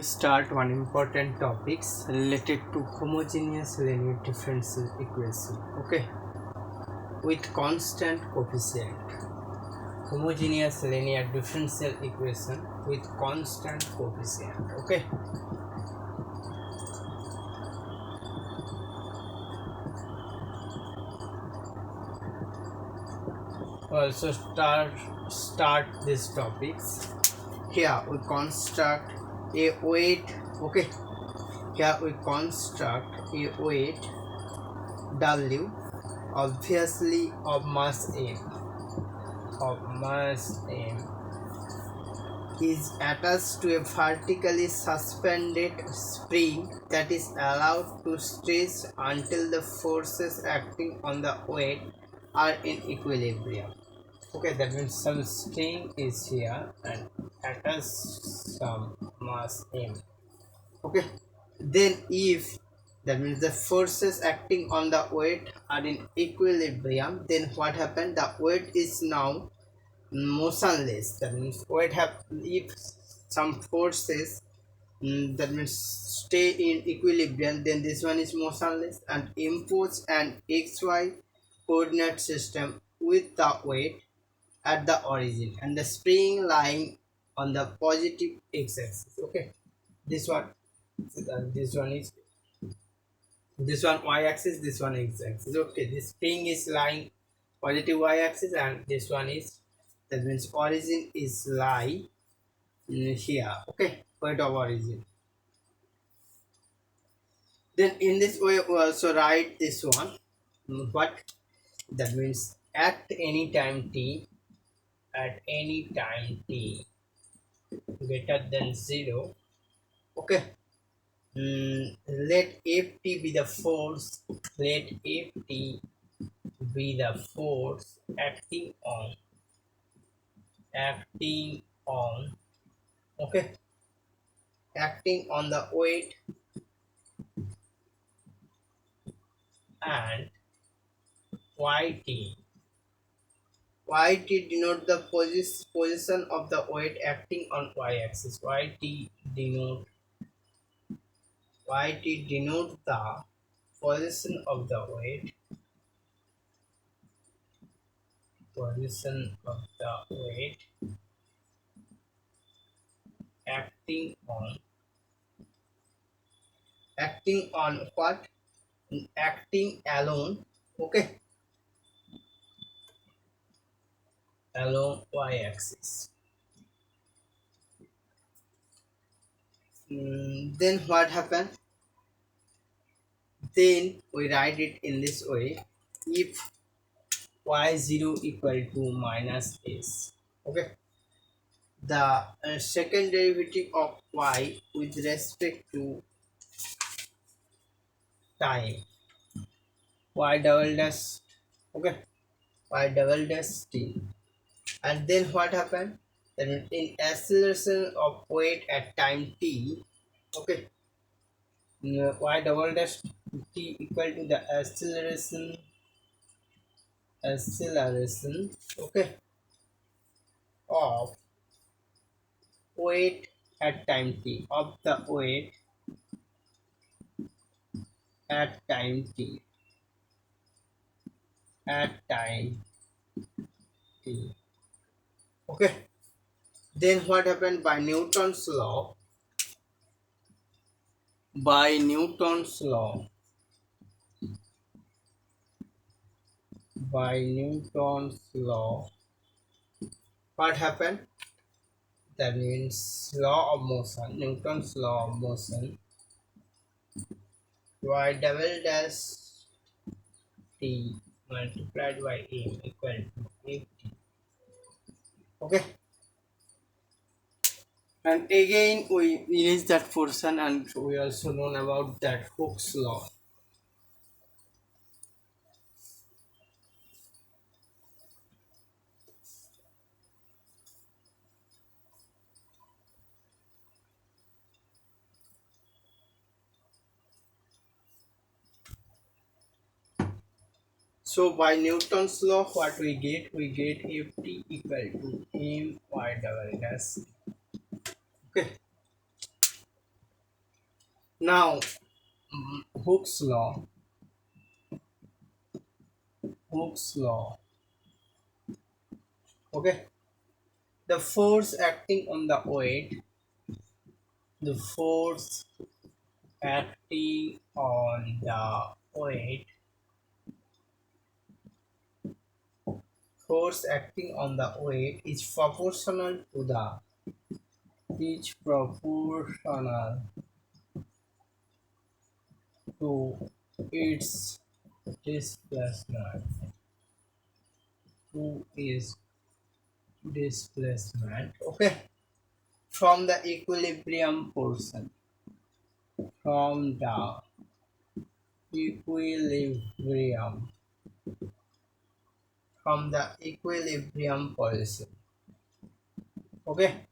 start one important topics related to homogeneous linear differential equation. Okay, with constant coefficient. Homogeneous linear differential equation with constant coefficient. Okay. Also start these topics. Here we construct a weight. Okay. Here we construct a weight W, obviously of mass m, is attached to a vertically suspended spring that is allowed to stretch until the forces acting on the weight are in equilibrium. Okay, that means some string is here and attached some mass m. Okay, then if that means the forces acting on the weight are in equilibrium, then what happened? The weight is now motionless. That means weight have, if some forces that means stay in equilibrium, then this one is motionless and impose an xy coordinate system with the weight at the origin and the spring lying on the positive x-axis. Okay, this one is this one y-axis, this one x-axis. Okay, this spring is lying positive y-axis and this one is, that means origin is lie here. Okay, point of origin. Then in this way we also write this one. What that means, at any time t greater than 0. Okay, let ft be the force, let ft be the force acting on okay, acting on the weight and yt denote the position of the weight acting on y-axis. yt denote the position of the weight acting on what? Acting alone. Okay, along y-axis. Then what happened? Then we write it in this way: if y0 equal to minus s. Okay, the second derivative of y with respect to time, y double dash. Okay, y double dash t. And then what happened? Then in acceleration of weight at time t. Okay, y double dash t equal to the acceleration okay, of weight at time t, of the weight at time t Okay, then what happened? By Newton's law, what happened? That means law of motion, Newton's law of motion, y double dash t multiplied by m equal to ft. Okay, and again we erase that portion and we also know about that Hooke's law. So by Newton's law, what we get? We get Ft equal to my double dash. Okay. Now, Hooke's law. Hooke's law. Okay, the force acting on the weight, the force acting on the weight, force acting on the weight is proportional to the is proportional to its displacement. To its displacement. Okay, from the equilibrium portion. From the equilibrium. From the equilibrium position. Okay,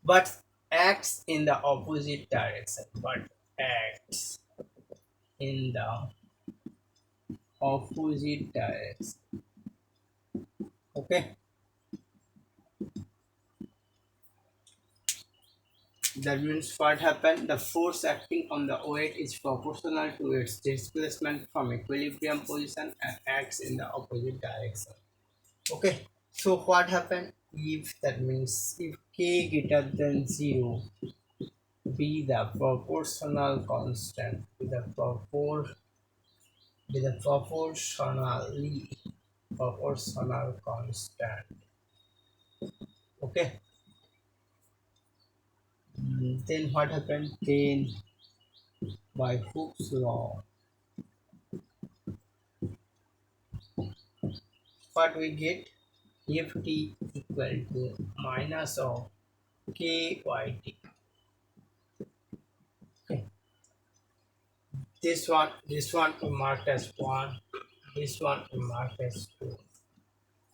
but acts in the opposite direction. But acts in the opposite direction. Okay, that means what happened? The force acting on the weight is proportional to its displacement from equilibrium position and acts in the opposite direction. Okay, so what happened if that means if k greater than 0 be the proportional constant with the proportional constant. Okay, then what happened? Then by Hooke's law, what we get? If t equal to minus of k y t. Okay. This one we marked as 1, this one we marked as 2.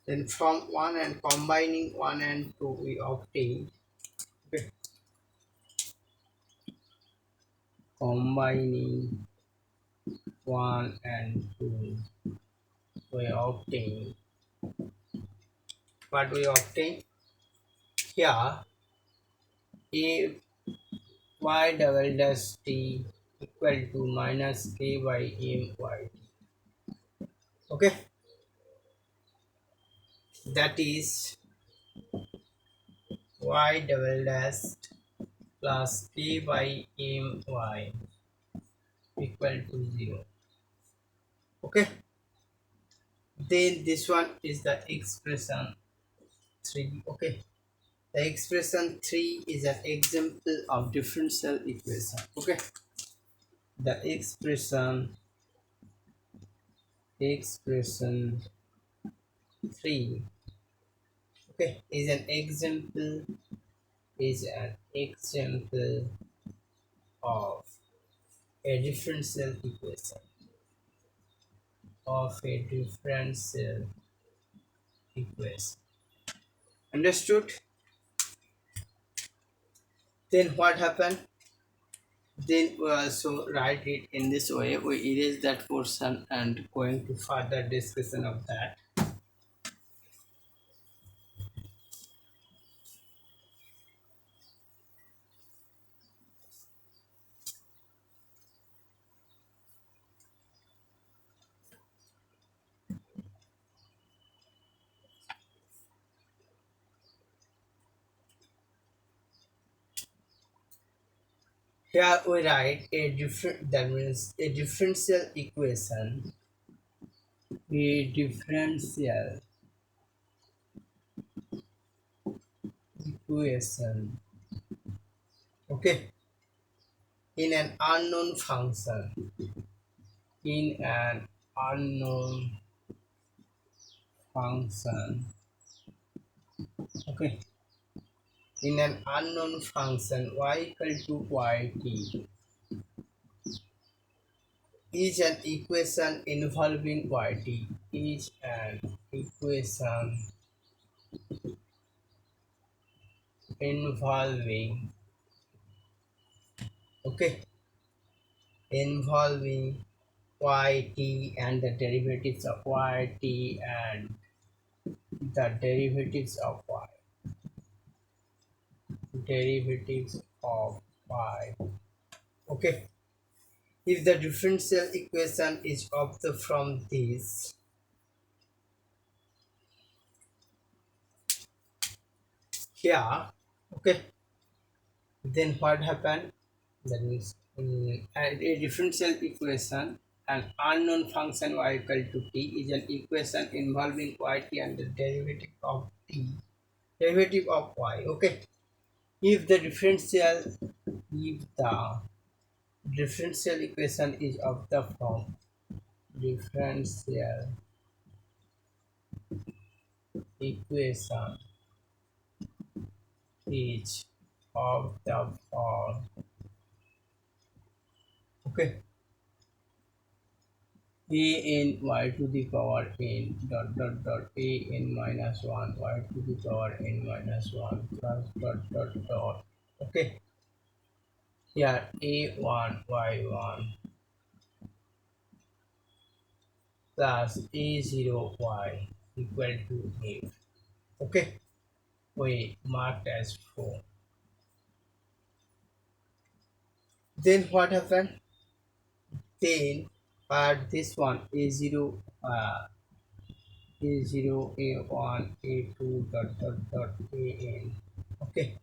Then from 1 and combining 1 and 2 we obtain, okay, combining 1 and 2 we obtain what we obtain here a y double dash t equal to minus k by m y t. Okay, that is y double dash plus k by m y equal to 0. Okay, then this one is the expression 3. Okay, the expression 3 is an example of differential equation. Okay, the expression 3, okay, is an example of a differential equation, of a differential equation. Understood? Then what happened? Then we also write it in this way. We erase that portion and going to further discussion of that. Here we write a different, that means a differential equation. A differential equation. Okay, in an unknown function. In an unknown function. Okay, in an unknown function y equal to yt is an equation involving yt, is an equation involving, okay, involving yt and the derivatives of yt and the derivatives of y, derivatives of y. Okay, if the differential equation is obtained from this, here, okay, then what happened? That means a differential equation, an unknown function y equal to t is an equation involving yt and the derivative of t, derivative of y. Okay, if the differential equation is of the form differential equation is of the form, okay, a n y to the power n dot dot dot a n minus 1 y to the power n minus 1 plus dot dot dot, okay, here a1 y1 plus a0 y equal to f. Okay, we marked as 4. Then what happened? Then this one a0 a0 a1 a2 dot dot dot an, okay,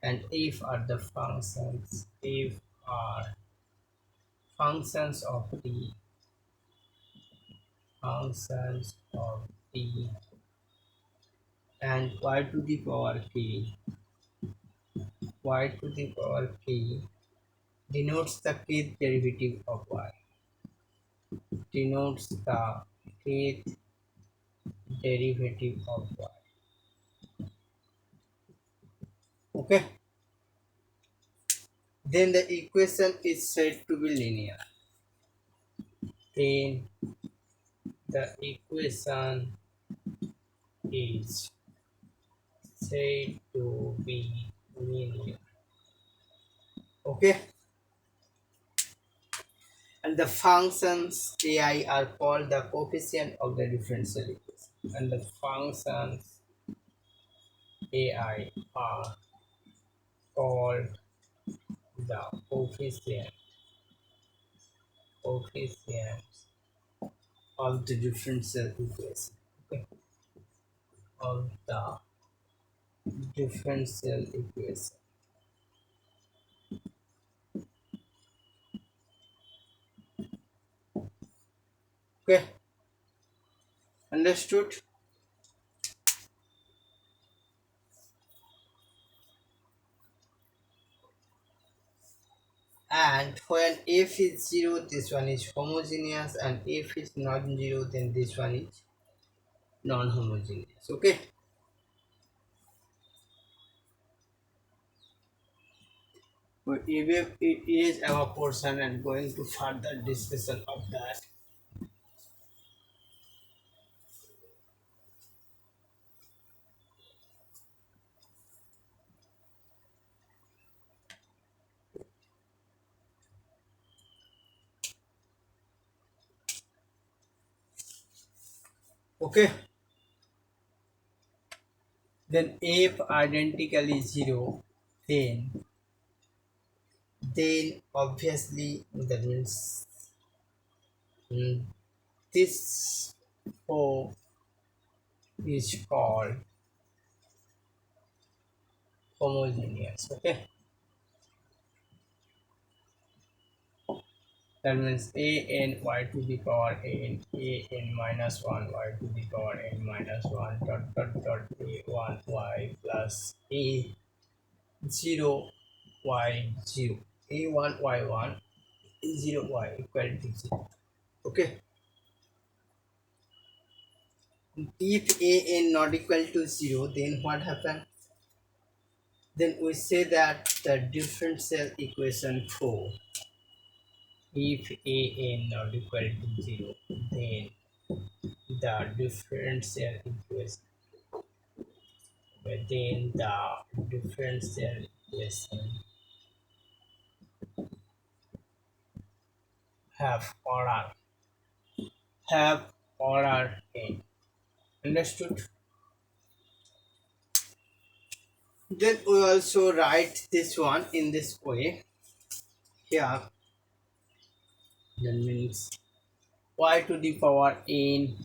and if are the functions, if are functions of t, functions of t, and y to the power k, y to the power k denotes the kth derivative of y, denotes the kth derivative of y. Okay, then the equation is said to be linear. Then the equation is said to be linear. Okay, and the functions ai are called the coefficient of the differential equation, and the functions ai are called the coefficients of the differential equation. Okay, of the differential equation. Okay, understood? And when f is 0, this one is homogeneous, and if is not 0, then this one is non-homogeneous. Okay, but if it is our portion and going to further discussion of that. Okay, then if identically 0, then obviously that means mm, this O is called homogeneous. Okay, that means a n y to the power a n minus 1 y to the power n minus 1 dot dot dot a1 y plus a 0 y 0 a1 y1 a0 y equal to 0. Okay, if a n not equal to 0, then what happens? Then we say that the differential equation 4, if a n not equal to 0, then the differential equation within the differential equation have order have order n. Understood? Then we also write this one in this way. Here, that means y to the power n,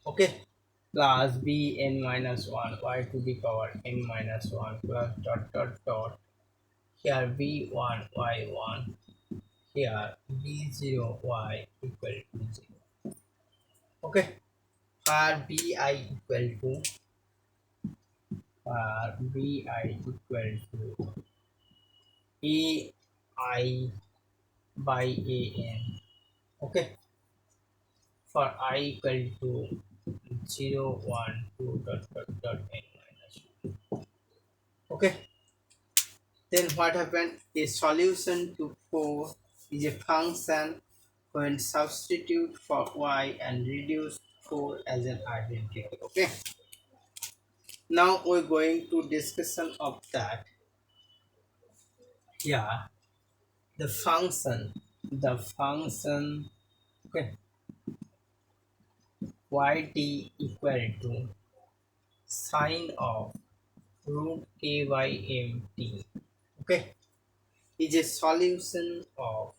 okay, plus b n minus 1, y to the power n minus 1 plus dot dot dot. Here b1 y1, here b0 y equal to 0. Okay, for bi equal to ai by an. Okay, for I equal to 0 1 2 dot dot dot n minus 1. Okay, then what happened? A solution to 4 is a function when substitute for y and reduce 4 as an identity. Okay, now we're going to discussion of that. Yeah, the function, okay, yt equal to sine of root kymt, okay, is a solution of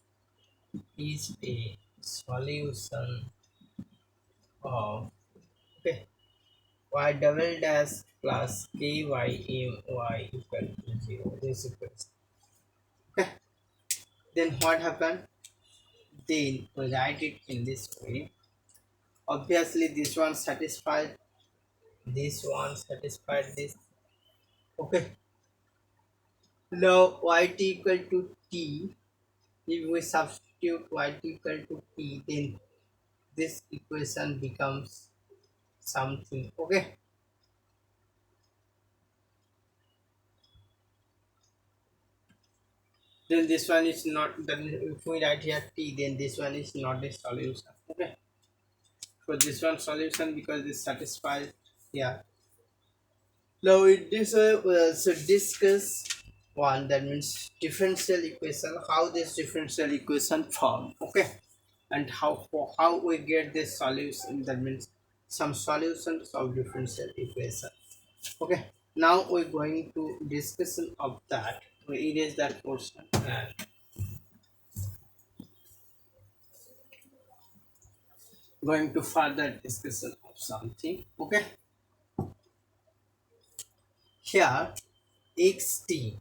is a solution of, okay, y double dash plus kymy equal to 0. This equals, okay. Then what happened? Then we write it in this way. Obviously this one satisfied this. Okay, now yt equal to t. If we substitute yt equal to t, then this equation becomes something. Okay, then this one is not, then if we write here t, then this one is not a solution. Okay, so this one solution because this satisfies. Yeah, now in this we also discuss one, that means differential equation, how this differential equation form. Okay, and how we get this solution, that means some solutions of differential equation. Okay, now we're going to discussion of that. We erase that portion and going to further discussion of something. Okay, here xt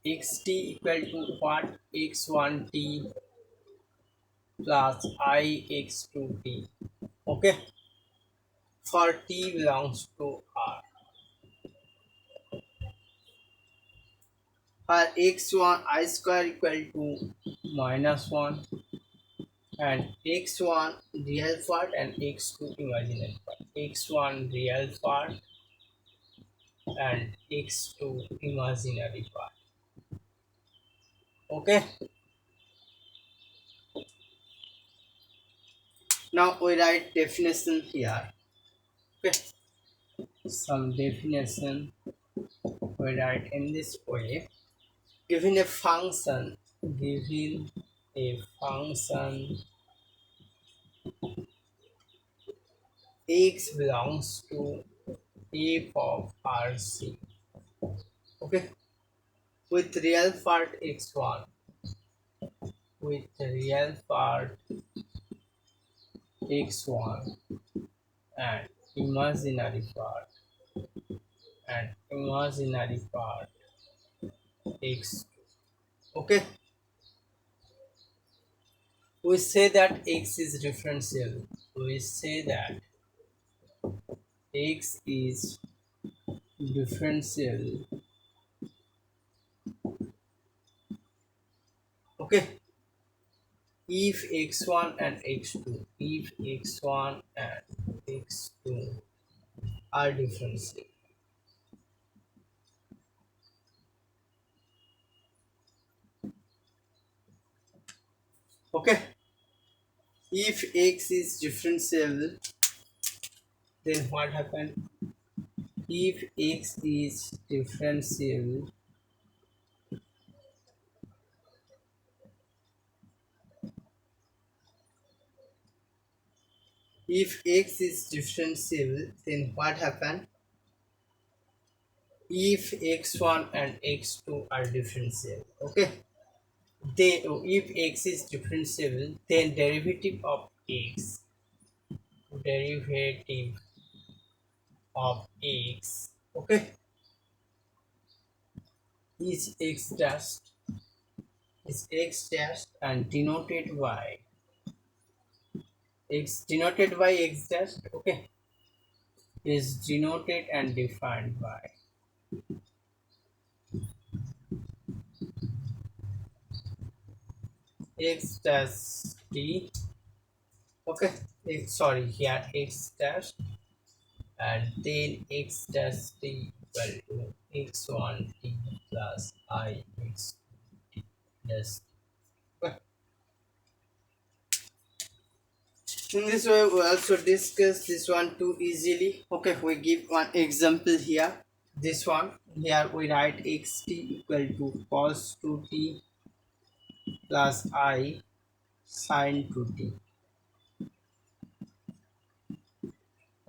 equal to what? x1t plus ix2t. Okay, for t belongs to r. For x1 I square equal to minus 1 and x1 real part and x2 imaginary part. X1 real part and x2 imaginary part. Okay, now we write definition here. Okay, some definition we write in this way. Given a function, given a function x belongs to f of rc, okay, with real part x1, with real part x1 and imaginary part x2. Okay, we say that x is differential. We say that x is differential. Okay, if x1 and x2, if x1 and x2 are differential. Okay, if x is differential, then what happened? If x is differential, if x is differential, then what happened? if x1 and x2 are differentiable. Okay, they if x is differentiable, then derivative of x, okay, is x dash and denoted by x dash, okay, is denoted and defined by x dash t, okay, sorry, here x dash and then x dash t equal to x1 t plus I x dash. Okay. In this way, we also discuss this one too easily. Okay, we give one example here. This one here we write xt equal to cos 2t plus I sin 2t.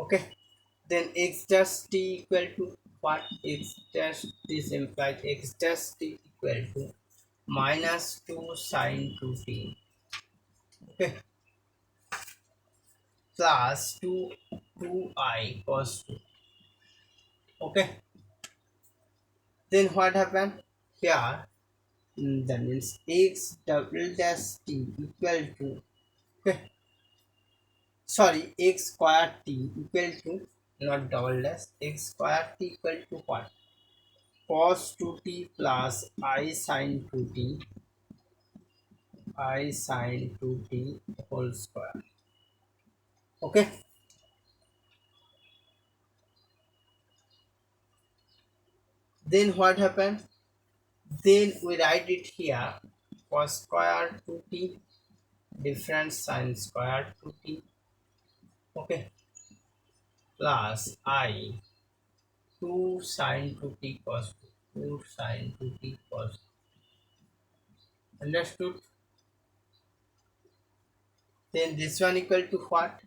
Okay, then x dash t equal to what? X dash, this implies x dash t equal to minus 2 sin 2t, okay, plus 2 cos 2. Okay, then what happened here? That means x double dash t equal to, okay, sorry, x square t equal to, not double dash, x square t equal to what? Cos 2t plus I sin 2t whole square. Okay, then what happened? Then we write it here, cos square 2t different sin square 2t, okay, plus I 2 sin 2t cos 2 sin 2t cos. Understood? Then this one equal to what?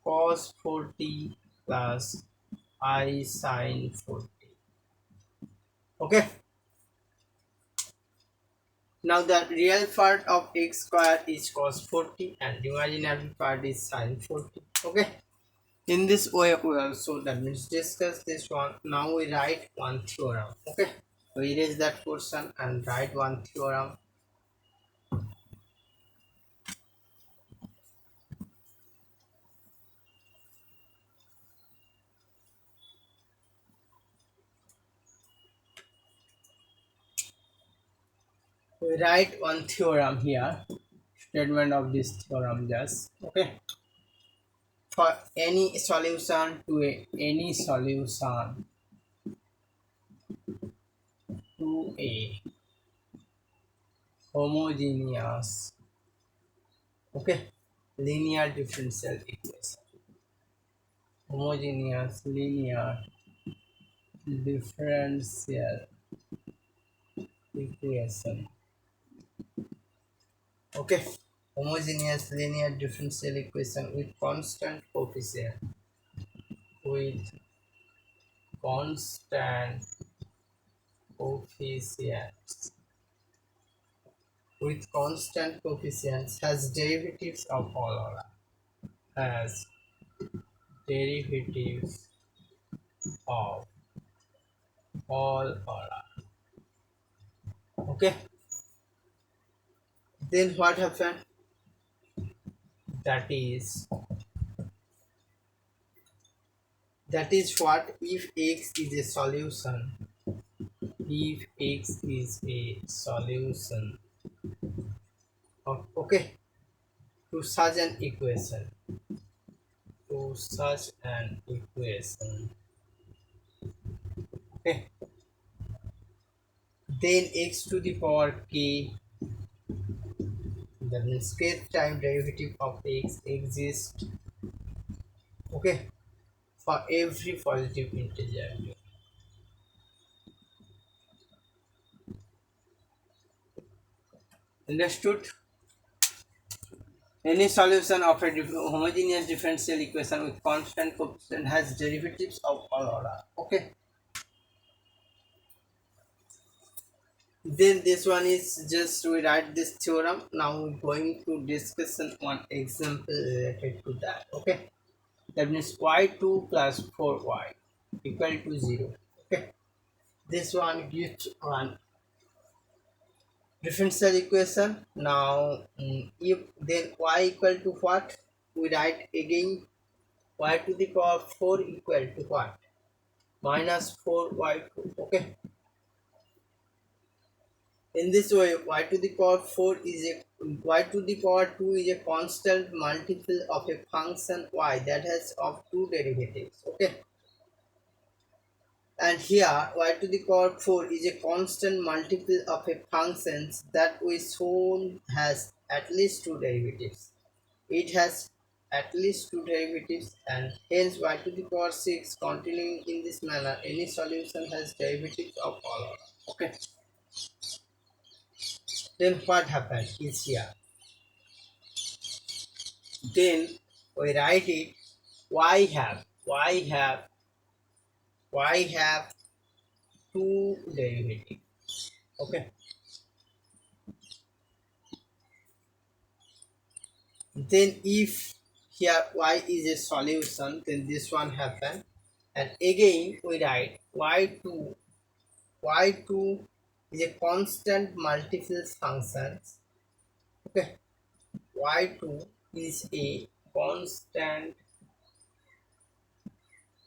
Cos 4t plus I sin 4t. Okay. Now the real part of x square is cos 4t and imaginary part is sin 4t. Okay. In this way we also, that means, discuss this one. Now we write one theorem. Okay. We erase that portion and write one theorem. We write one theorem here. Statement of this theorem just, okay. For any solution to a homogeneous, okay, linear differential equation, homogeneous linear differential equation, okay, homogeneous linear differential equation with constant coefficient, with constant coefficients has derivatives of all order, has derivatives of all order, okay. Then what happened? That is what, if x is a solution, if x is a solution of, okay, to such an equation, okay, then x to the power k, that means k time derivative of x exists, okay, for every positive integer. Understood? Any solution of a homogeneous differential equation with constant coefficient has derivatives of all order. Okay. Then this one is just we write this theorem. Now we're going to discussion one example related to that. Okay, that means y2 plus 4y equal to 0. Okay, this one gives one differential equation. Now if then y equal to what, we write again y to the power 4 equal to what, minus 4y2. Okay, in this way y to the power 4 is a y to the power 2 is a constant multiple of a function y that has of two derivatives. Okay, and here y to the power 4 is a constant multiple of a function that we shown has at least two derivatives. It has at least two derivatives, and hence y to the power 6 continuing in this manner, any solution has derivatives of all order. Okay, then what happens is here, then we write it y have two derivatives. Okay, then if here y is a solution, then this one happen, and again we write y2 is a constant multiple functions. Okay, y2 is a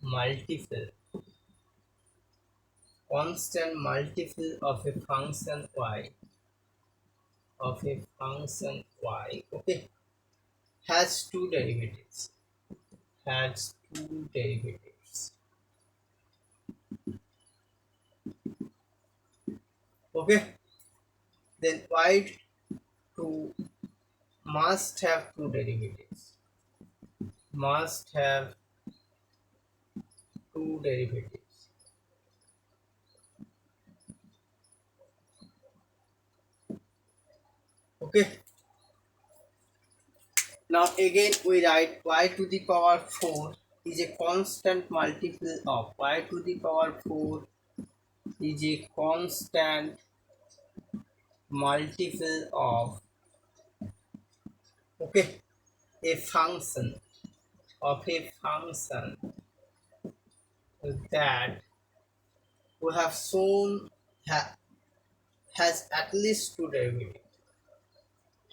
multiple constant multiple of a function y, okay, has two derivatives, has two derivatives. Okay, then y2 must have two derivatives, must have two derivatives. Okay, now again we write y to the power 4 is a constant multiple of y to the power 4 is a constant multiple of, okay, a function of a function that we have shown has at least two derivatives,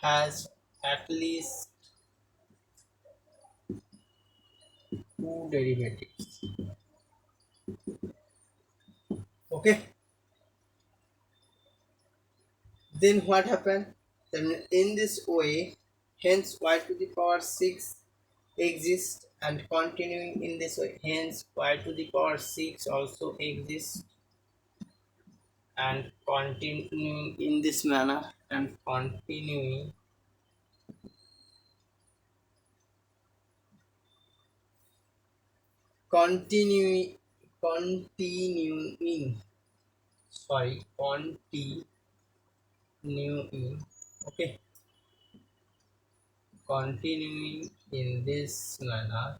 has at least two derivatives. Okay, then what happened, then in this way, hence y to the power 6 exists, and continuing in this way, hence y to the power 6 also exists, and continuing in this manner, and continuing continuing sorry continuing, okay, continuing in this manner,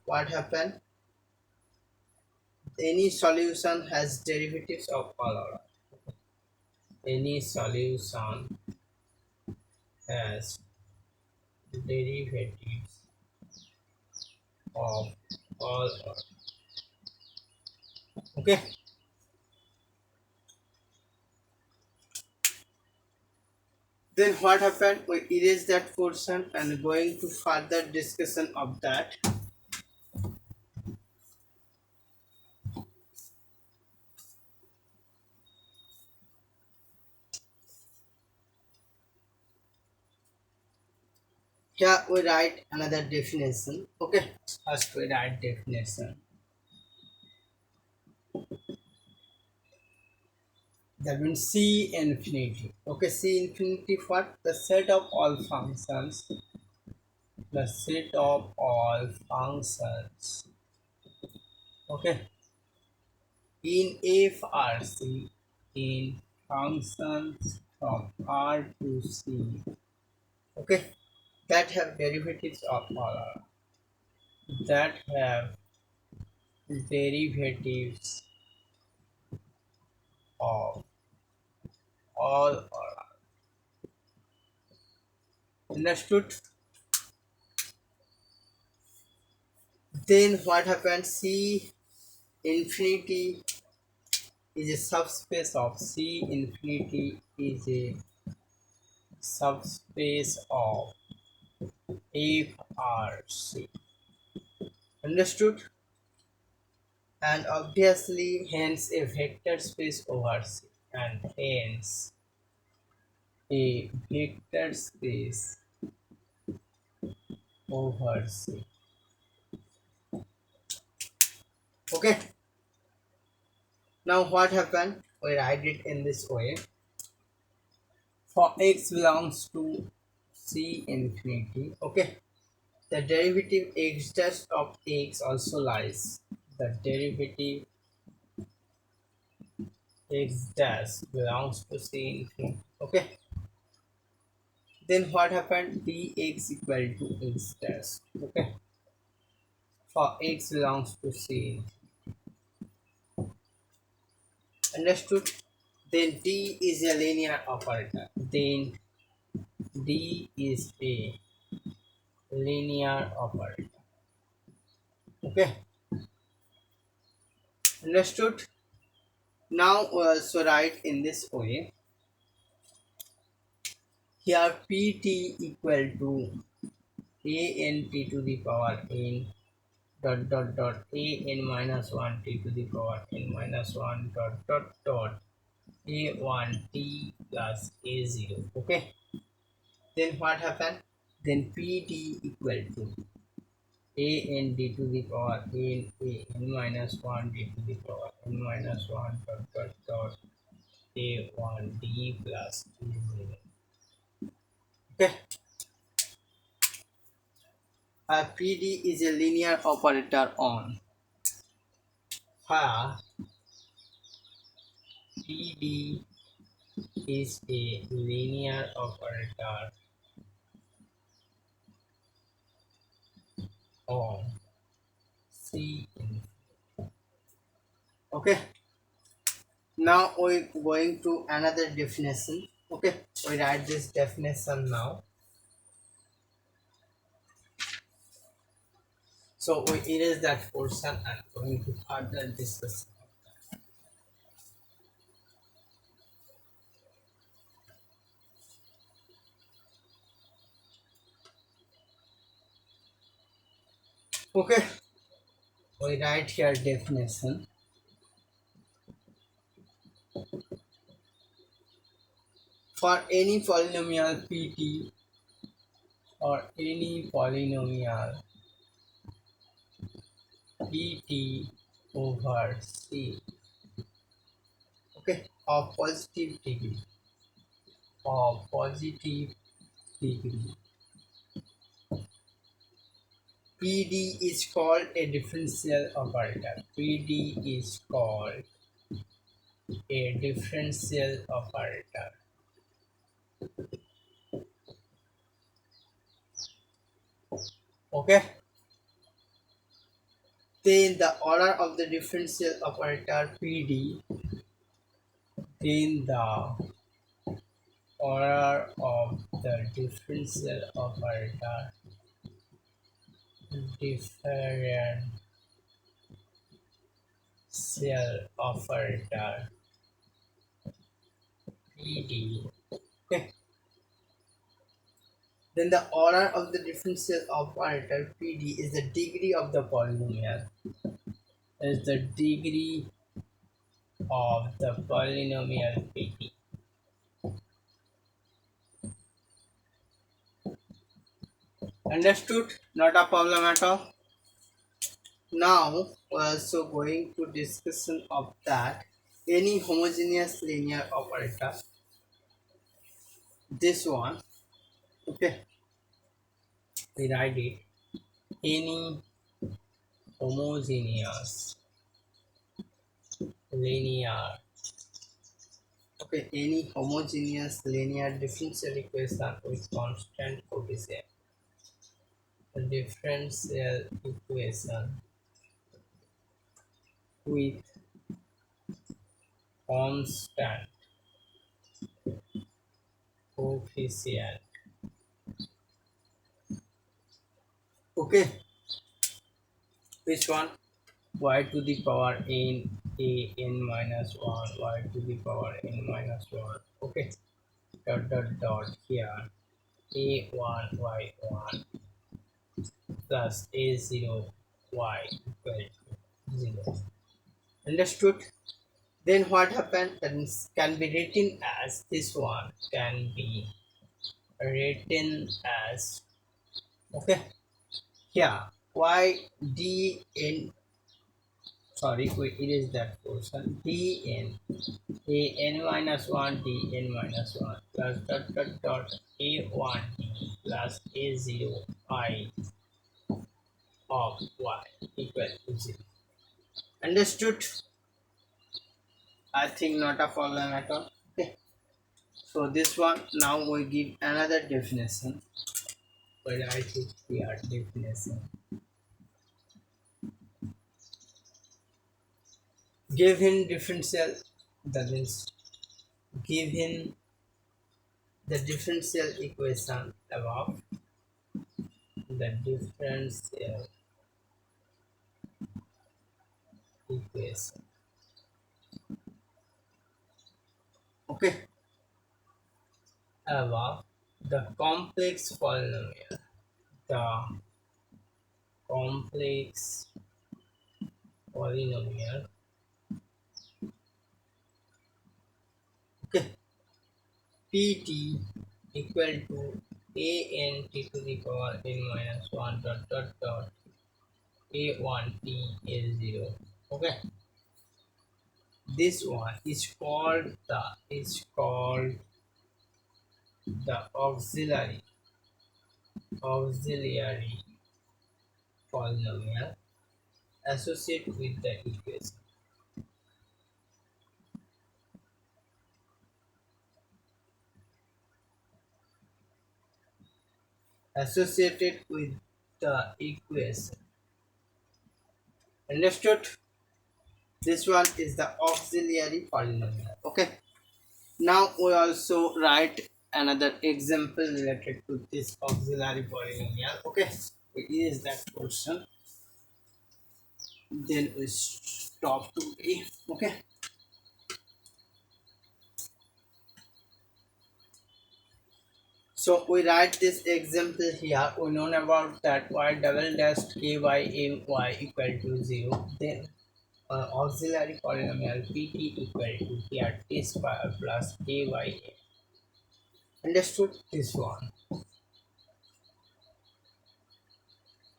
what happened, any solution has derivatives of all order, any solution has derivatives of all order. Okay, then what happened, we erase that portion and going to further discussion of that. Here we write another definition. Okay, first we write definition, that means C infinity. Okay, C infinity what, the set of all functions, the set of all functions, okay, in FRC, in functions from R to C, okay, that have derivatives of all R. that have derivatives of all or understood. Then what happens? C infinity is a subspace of C infinity is a subspace of FRC. Understood? And obviously hence a vector space over C, and hence a vector space over C. Okay, now what happened? We write it in this way. For x belongs to C infinity, okay, the derivative x dash of x also lies. The derivative x dash belongs to C infinity, okay. Then what happened? Dx equal to x dash, okay, for x belongs to C. Understood? Then D is a linear operator. Then D is a linear operator. Okay, understood? Now we also write in this way. Here Pt equal to a n t to the power n dot dot dot a n minus 1 t to the power n minus 1 dot dot dot a 1 t plus a 0. Okay, then what happened? Then Pt equal to a n d to the power n a n minus 1 d to the power n minus 1 dot dot dot a 1 d plus a 0. Okay, a PD is a linear operator on where PD is a linear operator on C. Okay, now we're going to another definition. Okay, we write this definition now. So we erase that portion and going to further discuss. Okay, we write here definition. For any polynomial PT or any polynomial PT over C, okay, of positive degree, of positive degree, PD is called a differential operator. PD is called a differential operator. Okay, then the order of the differential operator PD, then the order of the differential operator differential operator PD. Okay, then the order of the differential operator PD is the degree of the polynomial. Is the degree of the polynomial PD. Understood? Not a problem at all. Now we're also going to discussion of that any homogeneous linear operator. This one, okay, we write it any homogeneous linear, okay, any homogeneous linear differential equation with constant coefficient. differential equation with constant coefficient. Okay, which one? Y to the power n a n minus 1, y to the power n minus 1. Okay, dot dot dot here a1 y1 plus a0 y equal to 0. Understood? Then what happened? Then can be written as this one can be written as, okay, here y d n, sorry, we erase that portion, d n a n minus 1 d n minus 1 plus dot dot dot a1 d plus a0 I of y equal to 0. Understood? I think not a problem at all. Okay. So this one, now we give another definition. We write it here, definition. Give him differential, that means give him the differential equation above, the differential equation. Okay, above the complex polynomial, the complex polynomial. Okay, pt equal to a n t to the power n minus 1 dot dot dot a1 t is 0. Okay, this one is called the auxiliary polynomial associated with the equation, associated with the equation. Understood? This one is the auxiliary polynomial. Okay, now we also write another example related to this auxiliary polynomial. Okay, we use that portion, then we stop today. Okay, so we write this example here. We know about that y double dash k by m y equal to 0. Then auxiliary polynomial pt equal to here t square plus k by m. Understood this one?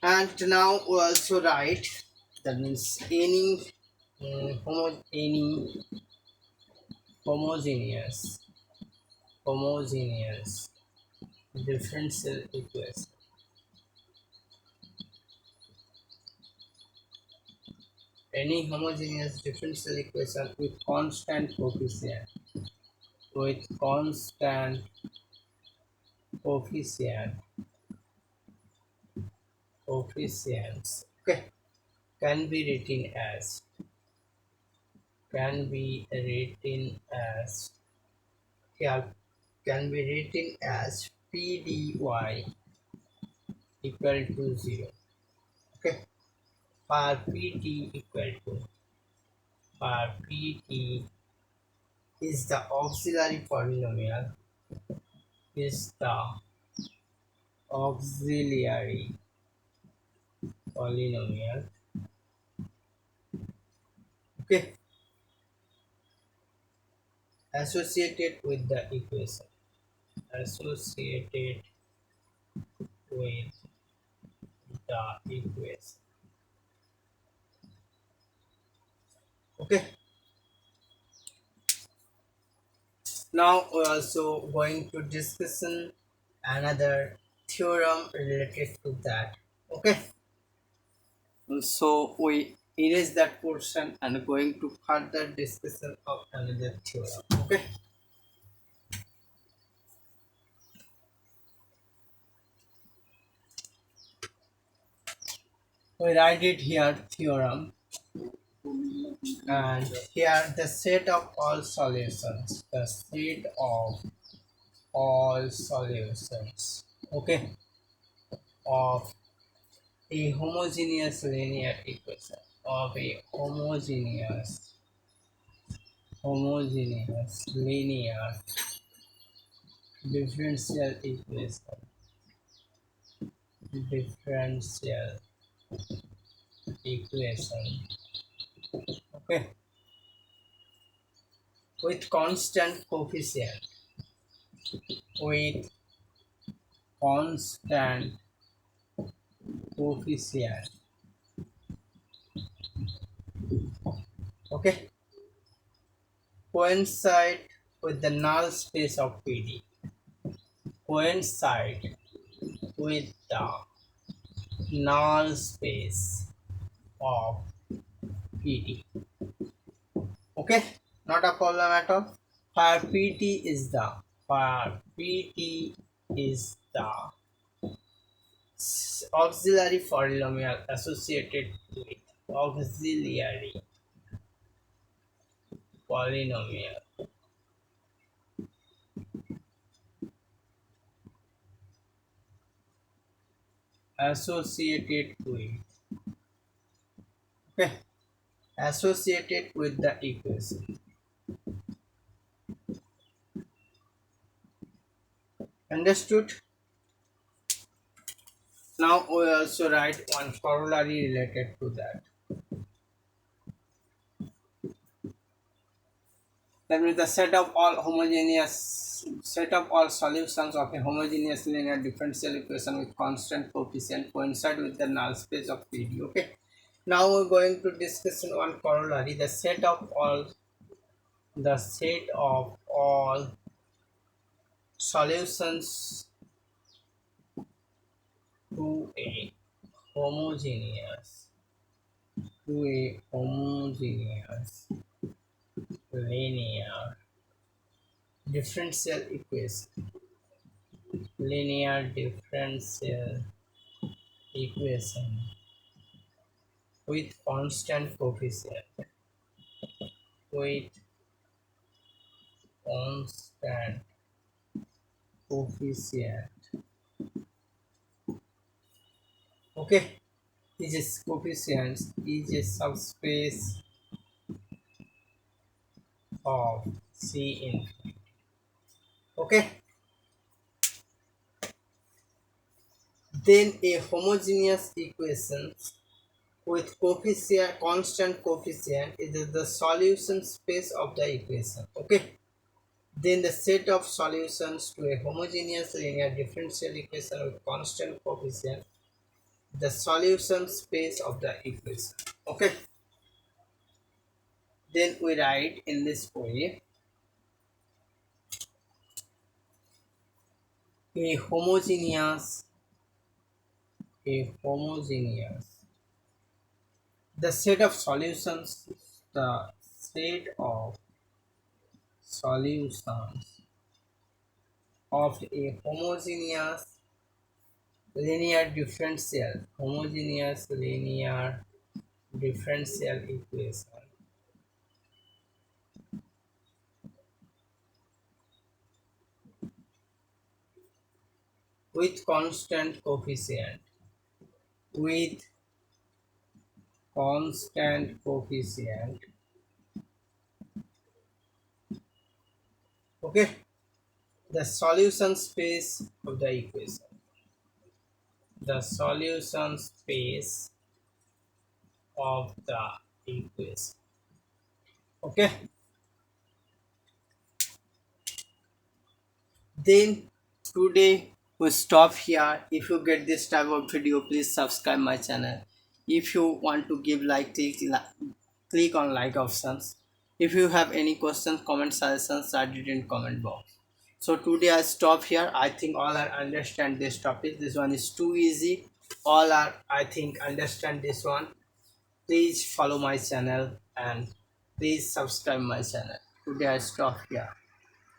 And now we also write, that means any any homogeneous homogeneous differential equation, any homogeneous differential equation with constant coefficient, with constant coefficient coefficients, okay, can be written as, can be written as here, can be written as pdy equal to 0. Okay, for pt equal to, for pt is the auxiliary polynomial, is the auxiliary polynomial. Okay, associated with the equation, associated with the equation. Okay, now we're also going to discussion another theorem related to that. Okay, so we erase that portion and going to further discussion of another theorem. Okay, We write it here theorem, and here the set of all solutions, the set of all solutions, okay, of a homogeneous linear equation, of a homogeneous linear differential equation, differential equation, okay, with constant coefficient, with constant coefficient, okay, coincide with the null space of PD, coincide with the null space of PD, okay, not a problem at all. Where PT is the, where PT is the auxiliary polynomial associated with, auxiliary polynomial associated with, okay, associated with the equation. Understood? Now we also write one corollary related to that. That means the set of all solutions of a homogeneous linear differential equation with constant coefficient coincide with the null space of PD. Okay. Now we're going to discuss in one corollary the set of all solutions to a homogeneous homogeneous linear differential equation, linear differential equation with constant coefficient, with constant coefficient, okay, is a coefficient is a subspace of C infinity, okay. Then a homogeneous equation with coefficient, constant coefficient is the solution space of the equation, okay. Then the set of solutions to a homogeneous linear differential equation with constant coefficient, the solution space of the equation, okay. Then we write in this way, a homogeneous, a homogeneous, the set of solutions, the set of solutions of a homogeneous linear differential equation with constant coefficient, with constant coefficient, okay, the solution space of the equation, the solution space of the equation, okay. Then today we stop here. If you get this type of video, please subscribe my channel. If you want to give like, click on like options. If you have any questions, comment, suggestions, write it in comment box. So today I stop here. I think all are understand this topic. This one is too easy. All are, I think, understand this one. Please follow my channel and please subscribe my channel. Today I stop here.